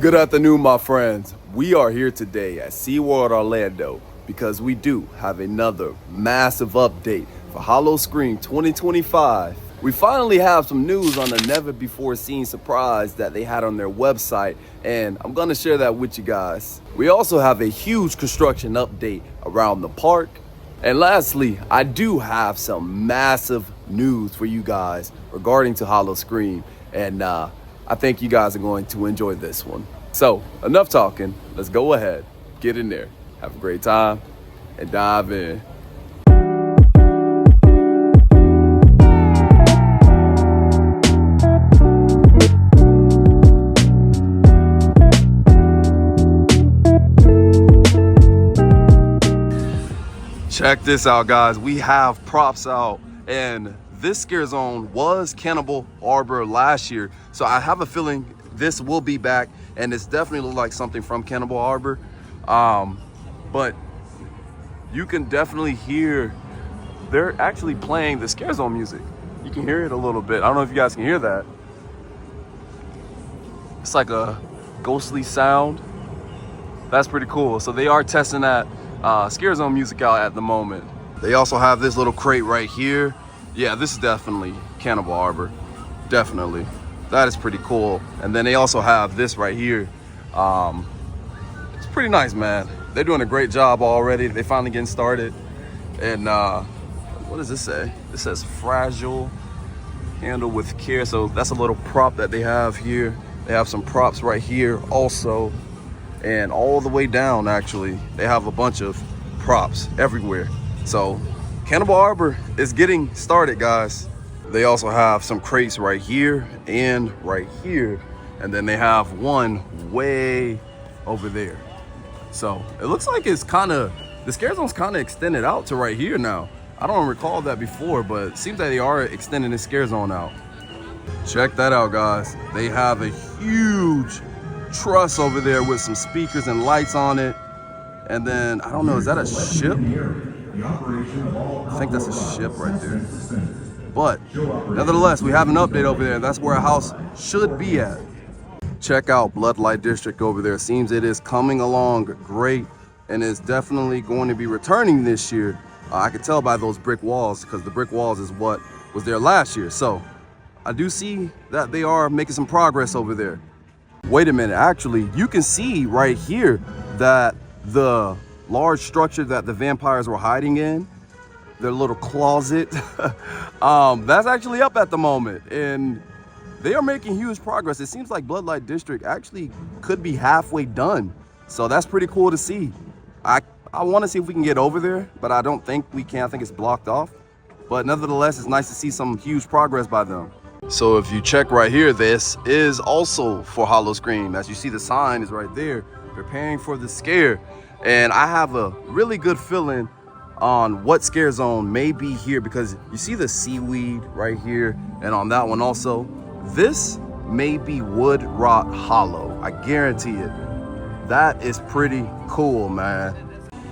Good afternoon, my friends. We are here today at SeaWorld Orlando because we do have another massive update for Howl-O-Scream 2025. We finally have some news on the never before seen surprise that they had on their website, and I'm gonna share that with you guys. We also have a huge construction update around the park. And lastly, I do have some massive news for you guys regarding to Howl-O-Scream, and I think you guys are going to enjoy this one. So enough talking, let's go ahead, get in there, have a great time, and dive in. Check this out, guys. We have props out, and this scare zone was Cannibal Harbor last year, so I have a feeling this will be back, and it's definitely look like something from Cannibal Harbor. But you can definitely hear they're actually playing the scare zone music. You can hear it a little bit. I don't know if you guys can hear that. It's like a ghostly sound. That's pretty cool. So they are testing that scare zone music out at the moment. They also have this little crate right here. Yeah, this is definitely Cannibal Harbor, definitely. That is pretty cool. And then they also have this right here. It's pretty nice, man. They're doing a great job already. They finally getting started. And what does this say? This says fragile, handle with care. So that's a little prop that they have here. They have some props right here also. And all the way down, actually, they have a bunch of props everywhere. So Cannibal Harbor is getting started, guys. They also have some crates right here and right here. And then they have one way over there. So it looks like it's the scare zone's kind of extended out to right here now. I don't recall that before, but it seems that they are extending the scare zone out. Check that out, guys. They have a huge truss over there with some speakers and lights on it. And then, I don't know, is that a ship? I think that's a ship right there. But nevertheless, we have an update over there. That's where a house should be at. Check out Bloodlight District over there. Seems it is coming along great, and is definitely going to be returning this year. I can tell by those brick walls, because the brick walls is what was there last year. So I do see that they are making some progress over there. Wait a minute, actually, you can see right here that the large structure that the vampires were hiding in, their little closet, that's actually up at the moment, and they are making huge progress. It seems like Bloodlight District actually could be halfway done, so that's pretty cool to see. I want to see if we can get over there, but I don't think we can. I think it's blocked off, but nevertheless, it's nice to see some huge progress by them. So if you check right here, this is also for Howl-O-Scream. As you see, the sign is right there, preparing for the scare, and I have a really good feeling on what scare zone may be here, because you see the seaweed right here, and on that one also. This may be Wood Rot Hollow. I guarantee it. That is pretty cool, man.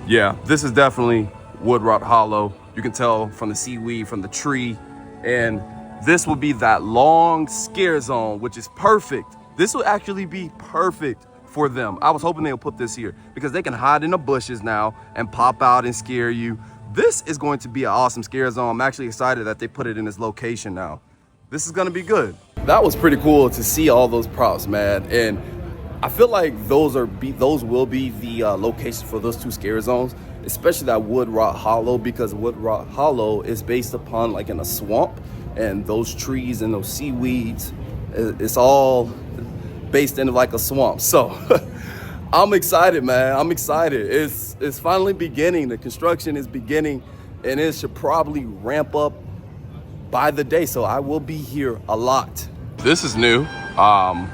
Yeah, this is definitely Wood Rot Hollow. You can tell from the seaweed, from the tree, and this will be that long scare zone, which is perfect. This will actually be perfect for them. I was hoping they'll put this here because they can hide in the bushes now and pop out and scare you. This is going to be an awesome scare zone. I'm actually excited that they put it in this location now. This is gonna be good. That was pretty cool to see all those props, man. And I feel like those will be the locations for those two scare zones, especially that Wood Rot Hollow, because Wood Rot Hollow is based upon like in a swamp, and those trees and those seaweeds, it's all based in like a swamp. So I'm excited, man. I'm excited. It's finally beginning. The construction is beginning, and it should probably ramp up by the day. So I will be here a lot. This is new.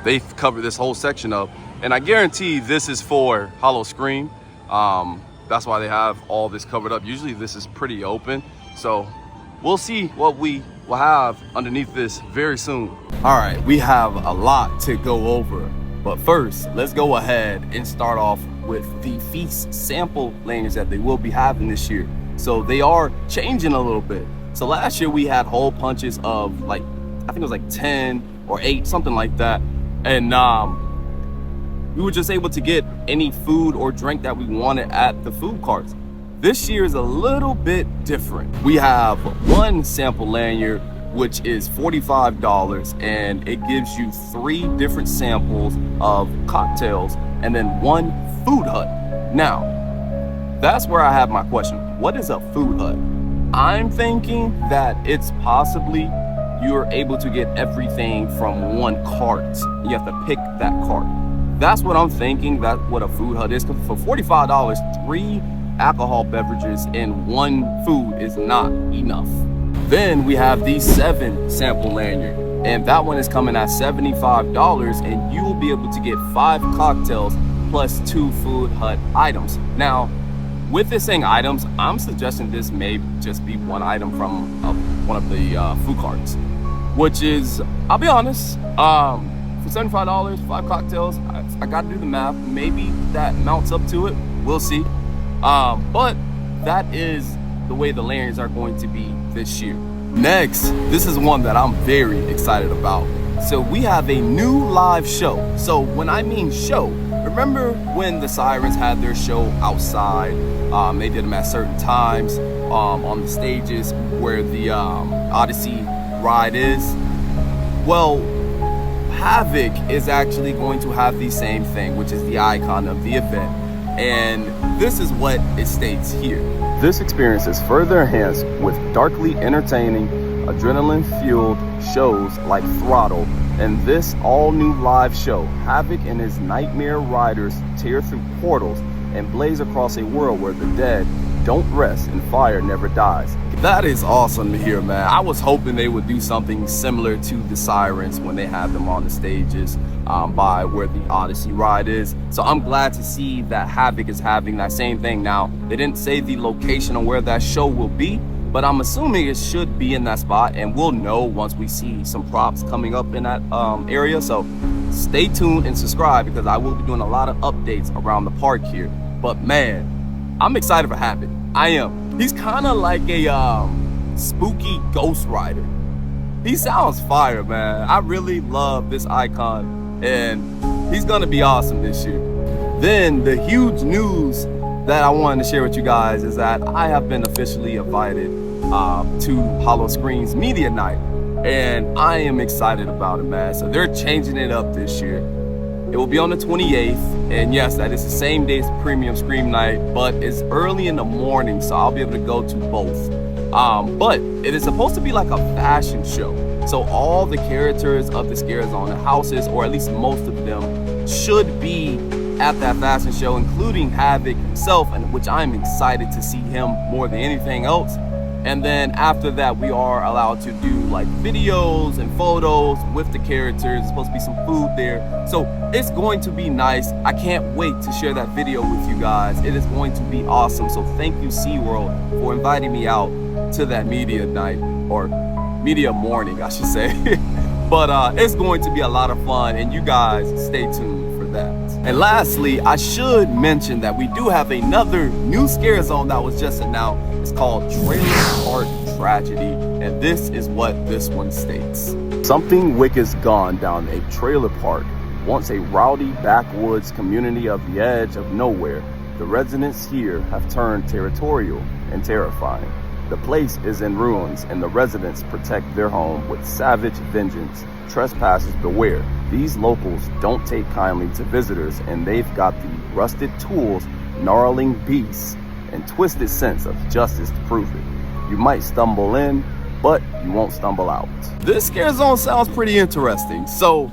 They've covered this whole section up, and I guarantee this is for Howl-O-Scream. That's why they have all this covered up. Usually this is pretty open. So we'll see what we will have underneath this very soon. All right, we have a lot to go over, but first let's go ahead and start off with the feast sample lanyards that they will be having this year. So they are changing a little bit. So last year we had hole punches of like, I think it was like 10 or 8, something like that. And we were just able to get any food or drink that we wanted at the food carts. This year is a little bit different. We have one sample lanyard, which is $45, and it gives you 3 different samples of cocktails and then 1 food hut. Now, that's where I have my question. What is a food hut? I'm thinking that it's possibly you're able to get everything from 1 cart. You have to pick that cart. That's what I'm thinking, that's what a food hut is. For $45, 3 alcohol beverages and 1 food is not enough. Then we have the 7 sample lanyard, and that one is coming at $75, and you will be able to get 5 cocktails plus 2 food hut items. Now, with this saying items, I'm suggesting this may just be 1 item from one of the food carts, which is, I'll be honest, for $75, 5 cocktails, I gotta do the math. Maybe that mounts up to it, we'll see. But that is the way the lanyards are going to be this year. Next, this is one that I'm very excited about. So we have a new live show. So when I mean show, remember when the Sirens had their show outside? They did them at certain times on the stages where the Odyssey ride is. Well, Havoc is actually going to have the same thing, which is the icon of the event. And this is what it states here. This experience is further enhanced with darkly entertaining, adrenaline-fueled shows like Throttle, and this all-new live show. Havoc and his nightmare riders tear through portals and blaze across a world where the dead don't rest and fire never dies. That is awesome to hear, man. I was hoping they would do something similar to the Sirens when they have them on the stages by where the Odyssey ride is. So I'm glad to see that Havoc is having that same thing. Now, they didn't say the location of where that show will be, but I'm assuming it should be in that spot, and we'll know once we see some props coming up in that area. So stay tuned and subscribe, because I will be doing a lot of updates around the park here. But man, I'm excited for Havoc. I am. He's kind of like a spooky ghost rider. He sounds fire, man. I really love this icon, and he's gonna be awesome this year. Then the huge news that I wanted to share with you guys is that I have been officially invited to Howl-O-Scream's media night, and I am excited about it, man. So they're changing it up this year. It will be on the 28th, and yes, that is the same day as Premium Scream Night, but it's early in the morning, so I'll be able to go to both. But it is supposed to be like a fashion show. So all the characters of the Scarezone, the houses, or at least most of them, should be at that fashion show, including Havoc himself, and which I'm excited to see him more than anything else. And then after that, we are allowed to do like videos and photos with the characters. There's supposed to be some food there. So it's going to be nice. I can't wait to share that video with you guys. It is going to be awesome. So thank you, SeaWorld, for inviting me out to that media night, or media morning, I should say. But it's going to be a lot of fun, and you guys stay tuned for that. And lastly, I should mention that we do have another new Scarezone that was just announced. It's called Trailer Park Tragedy, and this is what this one states. Something wicked's gone down a trailer park, once a rowdy backwoods community of the edge of nowhere. The residents here have turned territorial and terrifying. The place is in ruins, and the residents protect their home with savage vengeance. Trespassers beware. These locals don't take kindly to visitors, and they've got the rusted tools, gnarling beasts, and twisted sense of justice to prove it. You might stumble in, but you won't stumble out. This Scarezone sounds pretty interesting. So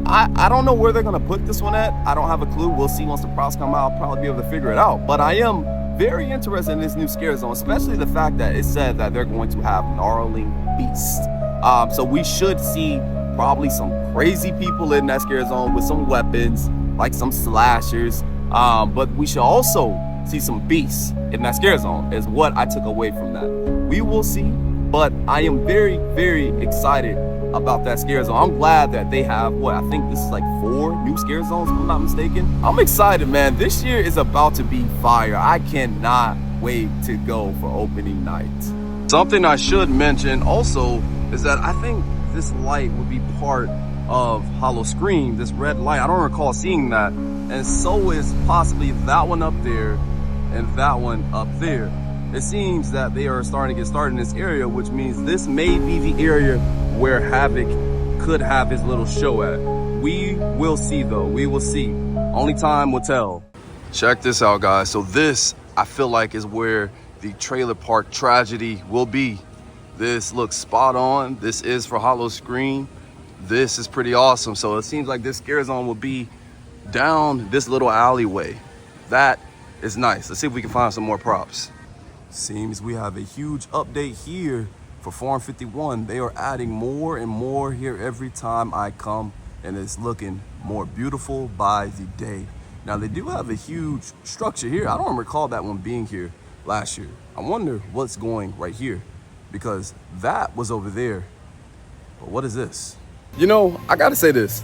I don't know where they're gonna put this one at. I don't have a clue. We'll see once the props come out. I'll probably be able to figure it out. But I am very interested in this new Scarezone, especially the fact that it said that they're going to have gnarling beasts. So we should see probably some crazy people in that Scarezone with some weapons, like some slashers. But we should also see some beasts in that Scarezone, is what I took away from that. We will see, but I am very, very excited about that Scarezone. I'm glad that they have, what, I think this is like 4 new Scarezones, if I'm not mistaken. I'm excited, man. This year is about to be fire. I cannot wait to go for opening night. Something I should mention also is that I think this light would be part of Howl-O-Scream, this red light. I don't recall seeing that and so is possibly that one up there and that one up there. It seems that they are starting to get started in this area, which means this may be the area where Havoc could have his little show at. We will see though, we will see. Only time will tell. Check this out, guys. So this, I feel like, is where the trailer park tragedy will be. This looks spot on. This is for Howl-O-Scream. This is pretty awesome. So it seems like this scare zone will be down this little alleyway. That is nice. Let's see if we can find some more props. Seems we have a huge update here for Farm 51. They are adding more and more here every time I come, and it's looking more beautiful by the day. Now they do have a huge structure here. I don't recall that one being here last year. I wonder what's going right here, because that was over there. But what is this? You know, I gotta say this.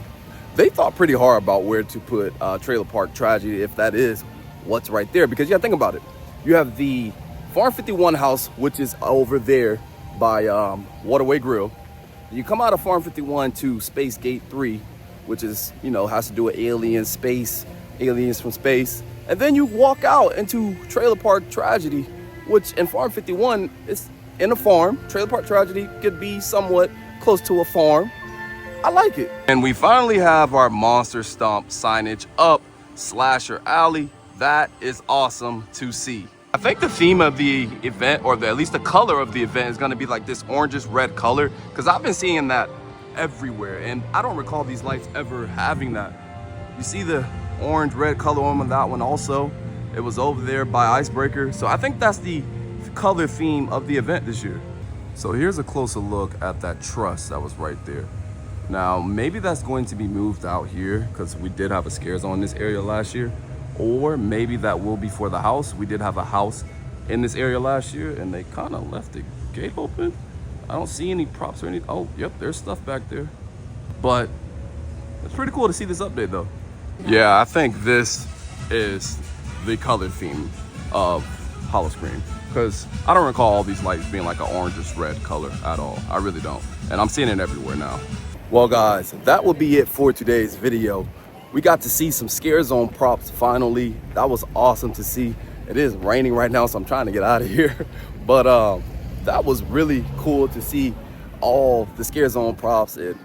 They thought pretty hard about where to put Trailer Park Tragedy, if that is what's right there. Because you gotta think about it. You have the Farm 51 house, which is over there by Waterway Grill. You come out of Farm 51 to Space Gate 3, which is, you know, has to do with aliens from space. And then you walk out into Trailer Park Tragedy, which in Farm 51 is in a farm. Trailer Park Tragedy could be somewhat close to a farm. I like it. And we finally have our Monster Stomp signage up, Slasher Alley. That is awesome to see. I think the theme of the event, or at least the color of the event, is gonna be like this orangish red color, because I've been seeing that everywhere, and I don't recall these lights ever having that. You see the orange red color on that one also. It was over there by Icebreaker. So I think that's the color theme of the event this year. So here's a closer look at that truss that was right there. Now, maybe that's going to be moved out here because we did have a scare zone in this area last year. Or maybe that will be for the house. We did have a house in this area last year and they kind of left the gate open. I don't see any props or anything. Oh, yep, there's stuff back there. But it's pretty cool to see this update though. Yeah, I think this is the color theme of Howl-O-Scream, because I don't recall all these lights being like an orangish red color at all. I really don't. And I'm seeing it everywhere now. Well guys, that will be it for today's video. We got to see some scare zone props finally. That was awesome to see. It is raining right now, so I'm trying to get out of here. But that was really cool to see all the scare zone props and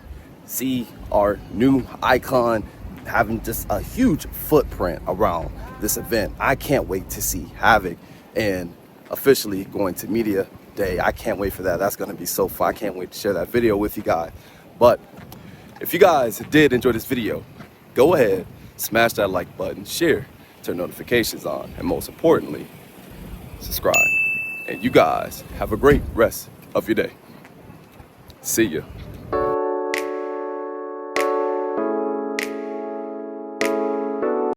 see our new icon having just a huge footprint around this event. I can't wait to see Havoc and officially going to Media Day. I can't wait for that. That's gonna be so fun. I can't wait to share that video with you guys. But if you guys did enjoy this video, go ahead, smash that like button, share, turn notifications on, and most importantly, subscribe. And you guys have a great rest of your day. See ya.